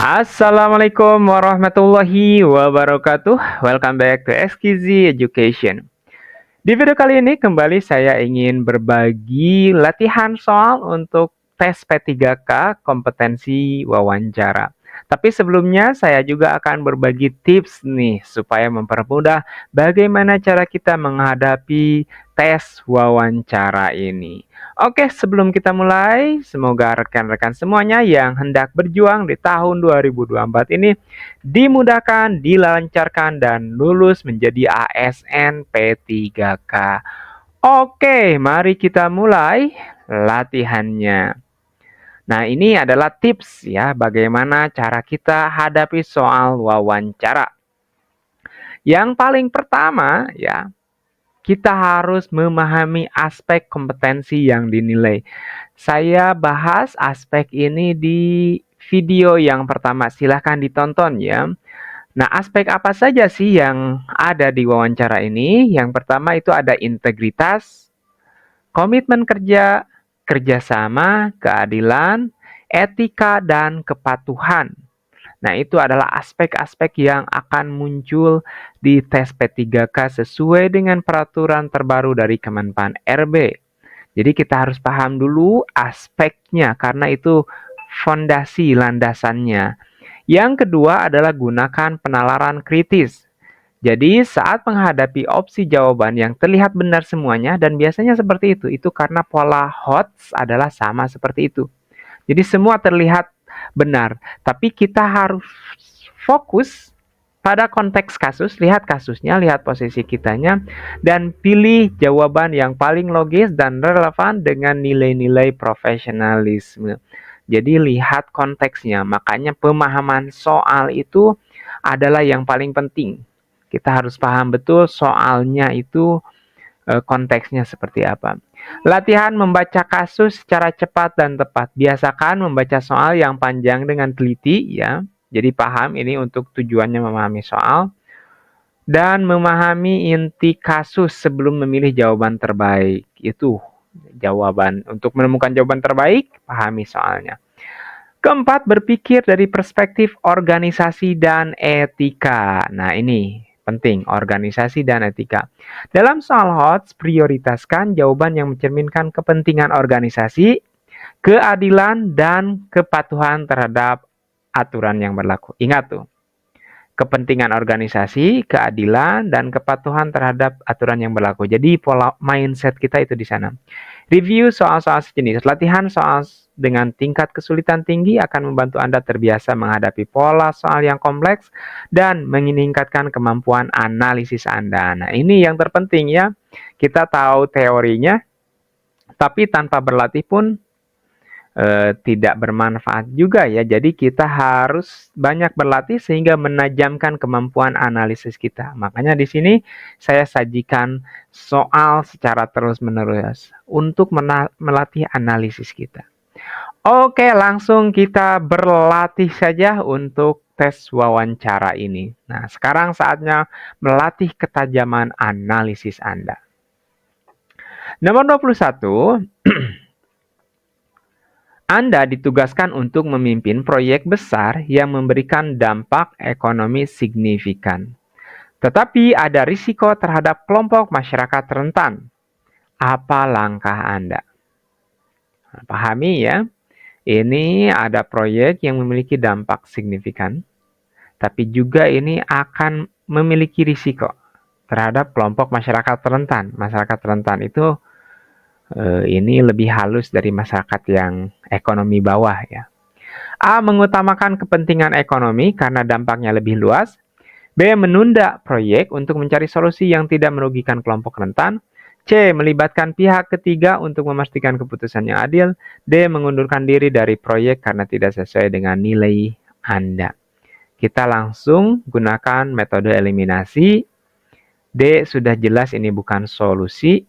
Assalamualaikum warahmatullahi wabarakatuh. Welcome back to XKZ Education. Di video kali ini kembali saya ingin berbagi latihan soal untuk tes P3K kompetensi wawancara. Tapi sebelumnya saya juga akan berbagi tips nih supaya mempermudah bagaimana cara kita menghadapi tes wawancara ini. Oke, sebelum kita mulai, semoga rekan-rekan semuanya yang hendak berjuang di tahun 2024 ini dimudahkan, dilancarkan, dan lulus menjadi ASN P3K. Oke, mari kita mulai latihannya. Nah, ini adalah tips ya bagaimana cara kita hadapi soal wawancara. Yang paling pertama ya, kita harus memahami aspek kompetensi yang dinilai. Saya bahas aspek ini di video yang pertama, silahkan ditonton ya. Nah, aspek apa saja sih yang ada di wawancara ini? Yang pertama itu ada integritas, komitmen kerja, kerjasama, keadilan, etika, dan kepatuhan. Nah, itu adalah aspek-aspek yang akan muncul di tes P3K sesuai dengan peraturan terbaru dari Kemenpan RB. Jadi kita harus paham dulu aspeknya karena itu fondasi landasannya. Yang kedua adalah gunakan penalaran kritis. Jadi saat menghadapi opsi jawaban yang terlihat benar semuanya dan biasanya seperti itu karena pola HOTS adalah sama seperti itu. Jadi semua terlihat benar, tapi kita harus fokus pada konteks kasus, lihat kasusnya, lihat posisi kitanya, dan pilih jawaban yang paling logis dan relevan dengan nilai-nilai profesionalisme. Jadi lihat konteksnya, makanya pemahaman soal itu adalah yang paling penting. Kita harus paham betul soalnya itu konteksnya seperti apa. Latihan membaca kasus secara cepat dan tepat. Biasakan membaca soal yang panjang dengan teliti ya. Jadi paham ini untuk tujuannya memahami soal dan memahami inti kasus sebelum memilih jawaban terbaik. Itu jawaban. Untuk menemukan jawaban terbaik, pahami soalnya. Keempat, berpikir dari perspektif organisasi dan etika. Nah, ini penting, organisasi dan etika. Dalam soal HOTS, prioritaskan jawaban yang mencerminkan kepentingan organisasi, keadilan, dan kepatuhan terhadap aturan yang berlaku. Ingat tuh, kepentingan organisasi, keadilan, dan kepatuhan terhadap aturan yang berlaku. Jadi pola mindset kita itu di sana. Review soal-soal sejenis. Latihan soal dengan tingkat kesulitan tinggi akan membantu Anda terbiasa menghadapi pola soal yang kompleks dan meningkatkan kemampuan analisis Anda. Nah, ini yang terpenting ya. Kita tahu teorinya, tapi tanpa berlatih pun tidak bermanfaat juga ya. Jadi kita harus banyak berlatih sehingga menajamkan kemampuan analisis kita. Makanya di sini saya sajikan soal secara terus-menerus untuk melatih analisis kita. Oke, langsung kita berlatih saja untuk tes wawancara ini. Nah, sekarang saatnya melatih ketajaman analisis Anda. Nomor 21, Anda ditugaskan untuk memimpin proyek besar yang memberikan dampak ekonomi signifikan. Tetapi ada risiko terhadap kelompok masyarakat rentan. Apa langkah Anda? Pahami ya, ini ada proyek yang memiliki dampak signifikan, tapi juga ini akan memiliki risiko terhadap kelompok masyarakat rentan. Masyarakat rentan itu ini lebih halus dari masyarakat yang ekonomi bawah ya. A. Mengutamakan kepentingan ekonomi karena dampaknya lebih luas. B. Menunda proyek untuk mencari solusi yang tidak merugikan kelompok rentan. C. Melibatkan pihak ketiga untuk memastikan keputusan yang adil. D. Mengundurkan diri dari proyek karena tidak sesuai dengan nilai Anda. Kita langsung gunakan metode eliminasi. D. Sudah jelas ini bukan solusi.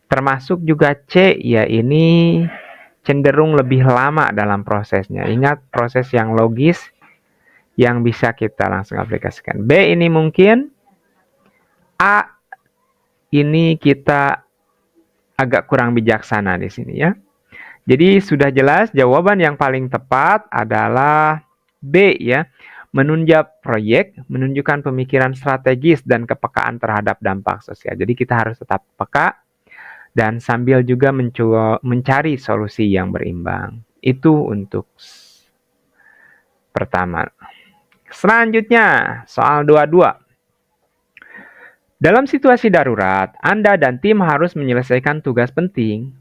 Termasuk juga C, ya ini cenderung lebih lama dalam prosesnya. Ingat proses yang logis yang bisa kita langsung aplikasikan. B ini mungkin. A ini kita agak kurang bijaksana di sini ya. Jadi sudah jelas jawaban yang paling tepat adalah B ya, menunjang proyek, menunjukkan pemikiran strategis dan kepekaan terhadap dampak sosial. Jadi kita harus tetap peka dan sambil juga mencari solusi yang berimbang. Itu untuk pertama. Selanjutnya, soal 22. Dalam situasi darurat, Anda dan tim harus menyelesaikan tugas penting,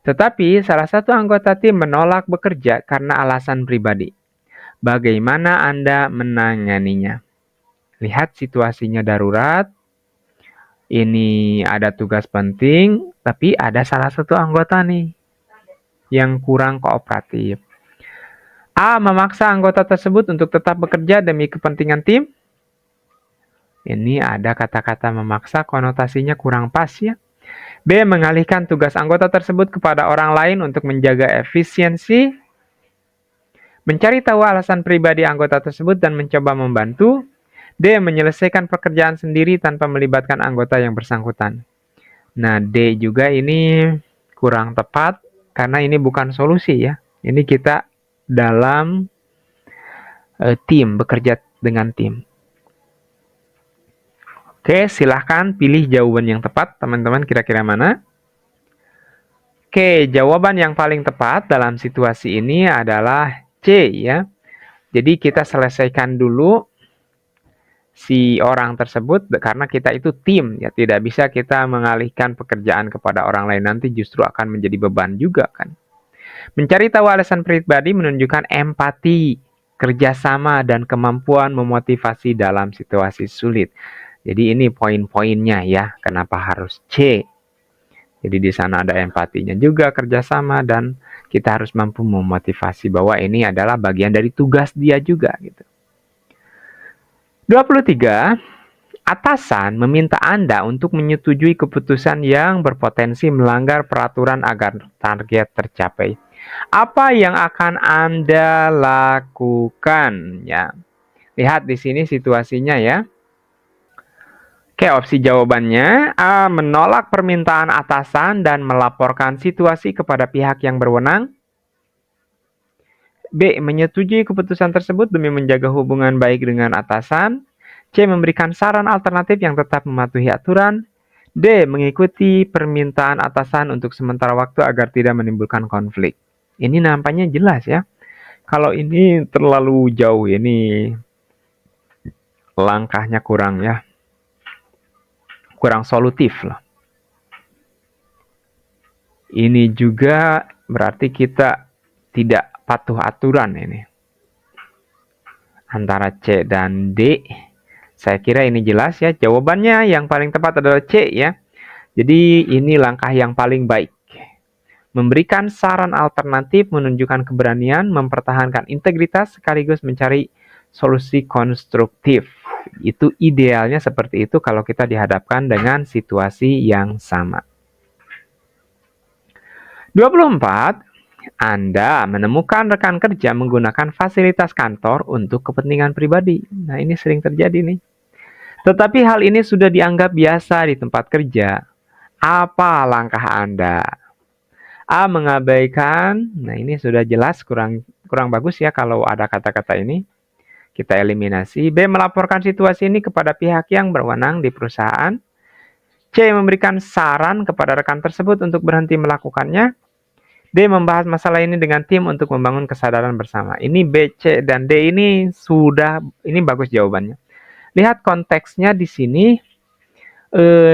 tetapi salah satu anggota tim menolak bekerja karena alasan pribadi. Bagaimana Anda menanganinya? Lihat situasinya darurat, ini ada tugas penting, tapi ada salah satu anggota nih yang kurang kooperatif. A. Memaksa anggota tersebut untuk tetap bekerja demi kepentingan tim. Ini ada kata-kata memaksa, konotasinya kurang pas ya. B. Mengalihkan tugas anggota tersebut kepada orang lain untuk menjaga efisiensi. Mencari tahu alasan pribadi anggota tersebut dan mencoba membantu. D. Menyelesaikan pekerjaan sendiri tanpa melibatkan anggota yang bersangkutan. Nah, D juga ini kurang tepat karena ini bukan solusi ya. Ini kita dalam tim, bekerja dengan tim. Oke, silahkan pilih jawaban yang tepat, teman-teman, kira-kira mana? Oke, jawaban yang paling tepat dalam situasi ini adalah C ya. Jadi kita selesaikan dulu si orang tersebut karena kita itu tim ya. Tidak bisa kita mengalihkan pekerjaan kepada orang lain, nanti justru akan menjadi beban juga kan. Mencari tahu alasan pribadi menunjukkan empati, kerjasama, dan kemampuan memotivasi dalam situasi sulit. Jadi ini poin-poinnya ya, kenapa harus C. Jadi di sana ada empatinya juga, kerjasama, dan kita harus mampu memotivasi bahwa ini adalah bagian dari tugas dia juga. Gitu. 23. Atasan meminta Anda untuk menyetujui keputusan yang berpotensi melanggar peraturan agar target tercapai. Apa yang akan Anda lakukan? Ya, lihat di sini situasinya ya. Oke, opsi jawabannya A. Menolak permintaan atasan dan melaporkan situasi kepada pihak yang berwenang. B. Menyetujui keputusan tersebut demi menjaga hubungan baik dengan atasan. C. Memberikan saran alternatif yang tetap mematuhi aturan. D. Mengikuti permintaan atasan untuk sementara waktu agar tidak menimbulkan konflik. Ini nampaknya jelas ya. Kalau ini terlalu jauh, ini langkahnya kurang ya. Kurang solutif lah. Ini juga berarti kita tidak patuh aturan ini. Antara C dan D, saya kira ini jelas ya. Jawabannya yang paling tepat adalah C ya. Jadi ini langkah yang paling baik. Memberikan saran alternatif, menunjukkan keberanian, mempertahankan integritas, sekaligus mencari solusi konstruktif. Itu idealnya seperti itu kalau kita dihadapkan dengan situasi yang sama. 24. Anda menemukan rekan kerja menggunakan fasilitas kantor untuk kepentingan pribadi. Nah, ini sering terjadi nih. Tetapi hal ini sudah dianggap biasa di tempat kerja. Apa langkah Anda? A. Mengabaikan. Nah, ini sudah jelas kurang bagus ya kalau ada kata-kata ini. Kita eliminasi. B. Melaporkan situasi ini kepada pihak yang berwenang di perusahaan. C. Memberikan saran kepada rekan tersebut untuk berhenti melakukannya. D. Membahas masalah ini dengan tim untuk membangun kesadaran bersama. Ini B, C, dan D ini bagus jawabannya. Lihat konteksnya di sini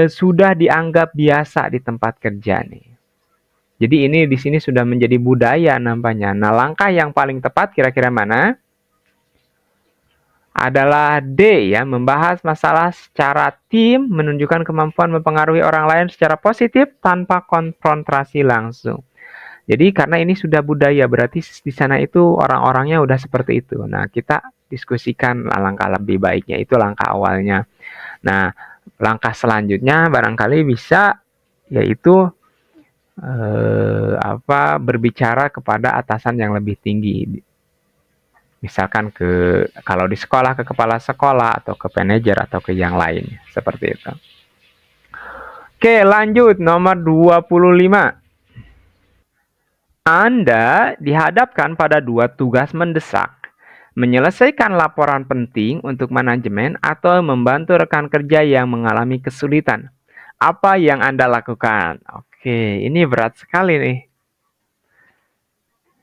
sudah dianggap biasa di tempat kerja nih. Jadi ini di sini sudah menjadi budaya nampaknya. Nah, langkah yang paling tepat kira-kira mana? Adalah D ya, membahas masalah secara tim, menunjukkan kemampuan mempengaruhi orang lain secara positif tanpa konfrontasi langsung. Jadi karena ini sudah budaya, berarti di sana itu orang-orangnya udah seperti itu. Nah, kita diskusikan langkah lebih baiknya, itu langkah awalnya. Nah, langkah selanjutnya barangkali bisa yaitu berbicara kepada atasan yang lebih tinggi. Misalkan kalau di sekolah ke kepala sekolah atau ke manajer atau ke yang lain seperti itu. Oke, lanjut nomor 25. Anda dihadapkan pada dua tugas mendesak. Menyelesaikan laporan penting untuk manajemen atau membantu rekan kerja yang mengalami kesulitan. Apa yang Anda lakukan? Oke, ini berat sekali nih.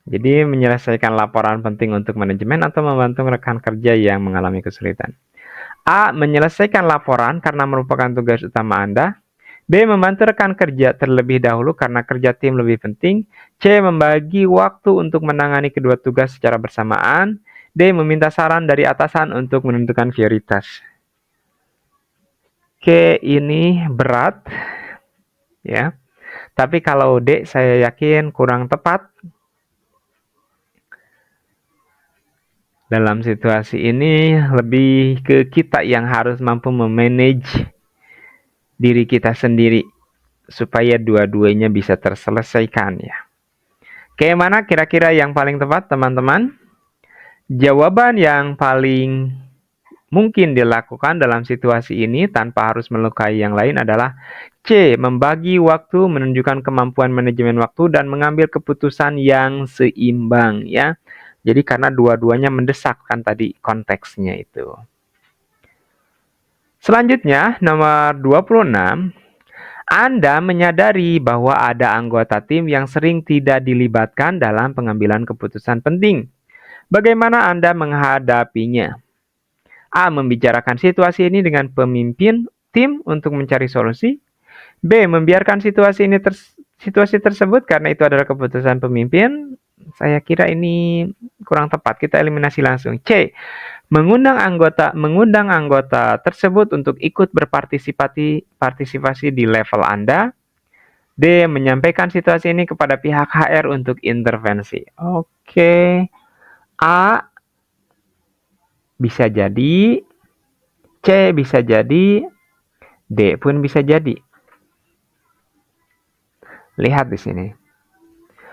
Jadi menyelesaikan laporan penting untuk manajemen atau membantu rekan kerja yang mengalami kesulitan. A. Menyelesaikan laporan karena merupakan tugas utama Anda. B. Membantu rekan kerja terlebih dahulu karena kerja tim lebih penting. C. Membagi waktu untuk menangani kedua tugas secara bersamaan. D. Meminta saran dari atasan untuk menentukan prioritas. Oke, ini berat ya. Tapi kalau D saya yakin kurang tepat. Dalam situasi ini lebih ke kita yang harus mampu memanage diri kita sendiri supaya dua-duanya bisa terselesaikan ya. Oke, mana kira-kira yang paling tepat teman-teman? Jawaban yang paling mungkin dilakukan dalam situasi ini tanpa harus melukai yang lain adalah C. Membagi waktu, menunjukkan kemampuan manajemen waktu dan mengambil keputusan yang seimbang ya. Jadi karena dua-duanya mendesak kan tadi konteksnya itu. Selanjutnya, nomor 26. Anda menyadari bahwa ada anggota tim yang sering tidak dilibatkan dalam pengambilan keputusan penting. Bagaimana Anda menghadapinya? A. Membicarakan situasi ini dengan pemimpin tim untuk mencari solusi. B. Membiarkan situasi tersebut karena itu adalah keputusan pemimpin. Saya kira ini kurang tepat. Kita eliminasi langsung. C. Mengundang anggota tersebut untuk ikut berpartisipasi di level Anda. D. Menyampaikan situasi ini kepada pihak HR untuk intervensi. Oke. A. Bisa jadi. C. Bisa jadi. D pun bisa jadi. Lihat di sini.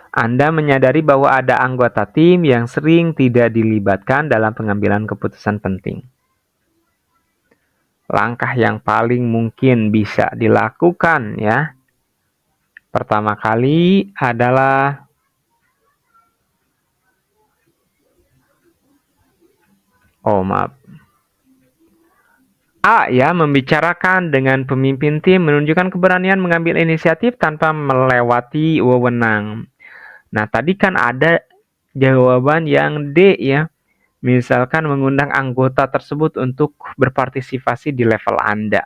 Anda menyadari bahwa ada anggota tim yang sering tidak dilibatkan dalam pengambilan keputusan penting. Langkah yang paling mungkin bisa dilakukan ya. Pertama kali adalah A ya, membicarakan dengan pemimpin tim menunjukkan keberanian mengambil inisiatif tanpa melewati wewenang. Nah, tadi kan ada jawaban yang D ya. Misalkan mengundang anggota tersebut untuk berpartisipasi di level Anda.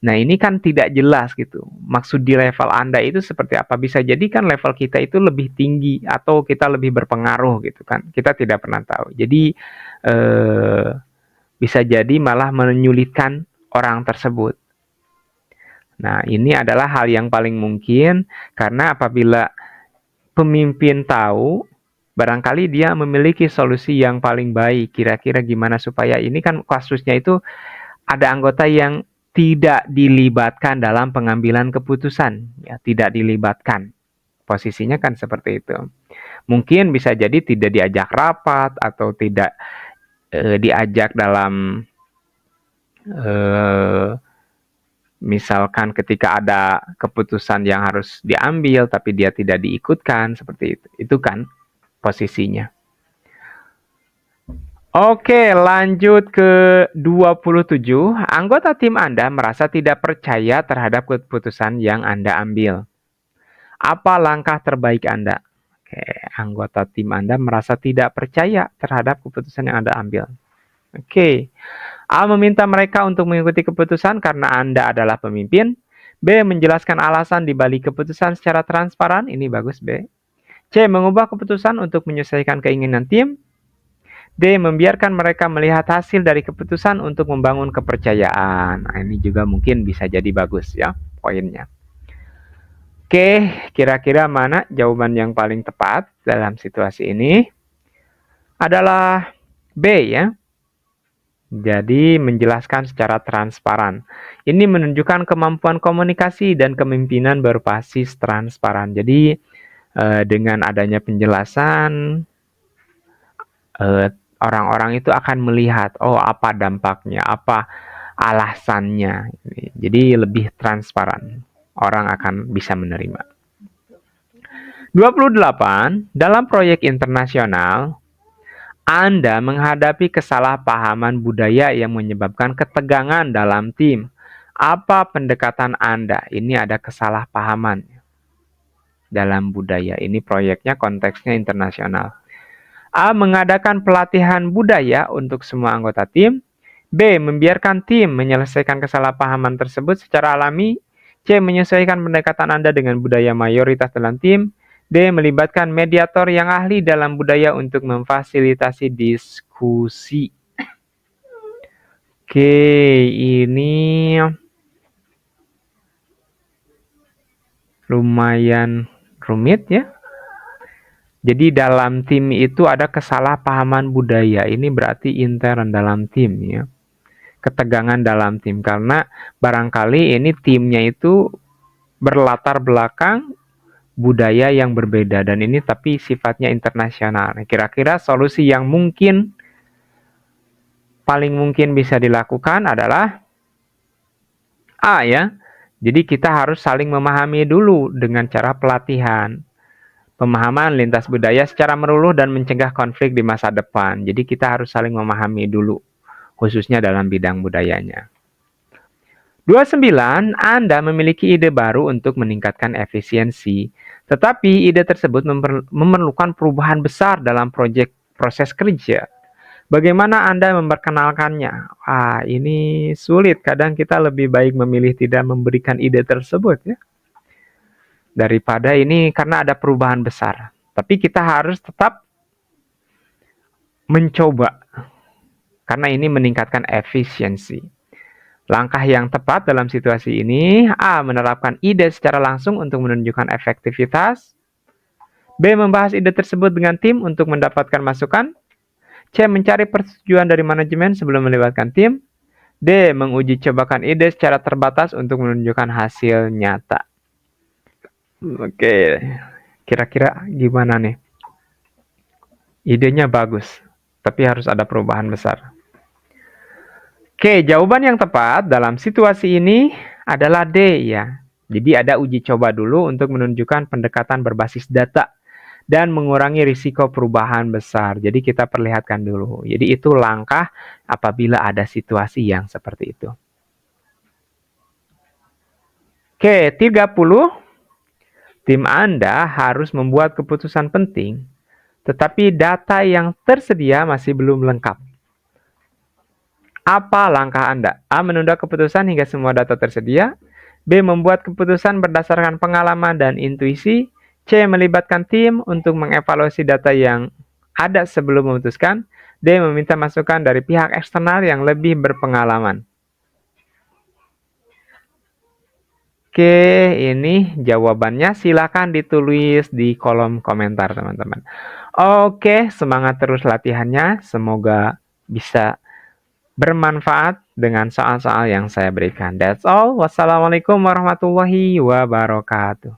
Nah, ini kan tidak jelas gitu. Maksud di level Anda itu seperti apa? Bisa jadi kan level kita itu lebih tinggi atau kita lebih berpengaruh gitu kan. Kita tidak pernah tahu. Jadi bisa jadi malah menyulitkan orang tersebut. Nah, ini adalah hal yang paling mungkin karena apabila pemimpin tahu, barangkali dia memiliki solusi yang paling baik. Kira-kira gimana supaya ini kan kasusnya itu ada anggota yang tidak dilibatkan dalam pengambilan keputusan, ya, tidak dilibatkan. Posisinya kan seperti itu. Mungkin bisa jadi tidak diajak rapat atau tidak diajak dalam misalkan ketika ada keputusan yang harus diambil tapi dia tidak diikutkan seperti itu kan posisinya. Oke, lanjut ke 27. Anggota tim Anda merasa tidak percaya terhadap keputusan yang Anda ambil. Apa langkah terbaik Anda? Oke, anggota tim Anda merasa tidak percaya terhadap keputusan yang Anda ambil. Oke. A. Meminta mereka untuk mengikuti keputusan karena Anda adalah pemimpin. B. Menjelaskan alasan di balik keputusan secara transparan. Ini bagus, B. C. Mengubah keputusan untuk menyesuaikan keinginan tim. D. Membiarkan mereka melihat hasil dari keputusan untuk membangun kepercayaan. Nah, ini juga mungkin bisa jadi bagus ya poinnya. Oke, kira-kira mana jawaban yang paling tepat dalam situasi ini? Adalah B ya. Jadi menjelaskan secara transparan. Ini menunjukkan kemampuan komunikasi dan kepemimpinan berbasis transparan. Jadi dengan adanya penjelasan, orang-orang itu akan melihat, oh apa dampaknya, apa alasannya. Jadi lebih transparan. Orang akan bisa menerima. 28. Dalam proyek internasional, Anda menghadapi kesalahpahaman budaya yang menyebabkan ketegangan dalam tim. Apa pendekatan Anda? Ini ada kesalahpahaman dalam budaya. Ini proyeknya konteksnya internasional. A. Mengadakan pelatihan budaya untuk semua anggota tim. B. Membiarkan tim menyelesaikan kesalahpahaman tersebut secara alami. C. Menyesuaikan pendekatan Anda dengan budaya mayoritas dalam tim. D. Melibatkan mediator yang ahli dalam budaya untuk memfasilitasi diskusi. Oke, ini lumayan rumit ya. Jadi dalam tim itu ada kesalahpahaman budaya. Ini berarti intern dalam tim ya. Ketegangan dalam tim karena barangkali ini timnya itu berlatar belakang budaya yang berbeda dan ini tapi sifatnya internasional. Kira-kira solusi yang paling mungkin bisa dilakukan adalah A ya. Jadi kita harus saling memahami dulu dengan cara pelatihan. Pemahaman lintas budaya secara menyeluruh dan mencegah konflik di masa depan. Jadi kita harus saling memahami dulu, khususnya dalam bidang budayanya. 29. Anda memiliki ide baru untuk meningkatkan efisiensi, tetapi ide tersebut memerlukan perubahan besar dalam proses kerja. Bagaimana Anda memperkenalkannya? Ini sulit. Kadang kita lebih baik memilih tidak memberikan ide tersebut ya. Daripada ini karena ada perubahan besar. Tapi kita harus tetap mencoba. Karena ini meningkatkan efisiensi. Langkah yang tepat dalam situasi ini, A. Menerapkan ide secara langsung untuk menunjukkan efektivitas. B. Membahas ide tersebut dengan tim untuk mendapatkan masukan. C. Mencari persetujuan dari manajemen sebelum melibatkan tim. D. Menguji cobakan ide secara terbatas untuk menunjukkan hasil nyata. Oke, kira-kira gimana nih? Idenya bagus, tapi harus ada perubahan besar. Oke, jawaban yang tepat dalam situasi ini adalah D ya. Jadi ada uji coba dulu untuk menunjukkan pendekatan berbasis data dan mengurangi risiko perubahan besar. Jadi kita perlihatkan dulu. Jadi itu langkah apabila ada situasi yang seperti itu. Oke, 30. Tim Anda harus membuat keputusan penting, tetapi data yang tersedia masih belum lengkap. Apa langkah Anda? A. Menunda keputusan hingga semua data tersedia. B. Membuat keputusan berdasarkan pengalaman dan intuisi. C. Melibatkan tim untuk mengevaluasi data yang ada sebelum memutuskan. D. Meminta masukan dari pihak eksternal yang lebih berpengalaman. Oke, ini jawabannya silakan ditulis di kolom komentar teman-teman. Oke, semangat terus latihannya. Semoga bisa bermanfaat dengan soal-soal yang saya berikan. That's all. Wassalamualaikum warahmatullahi wabarakatuh.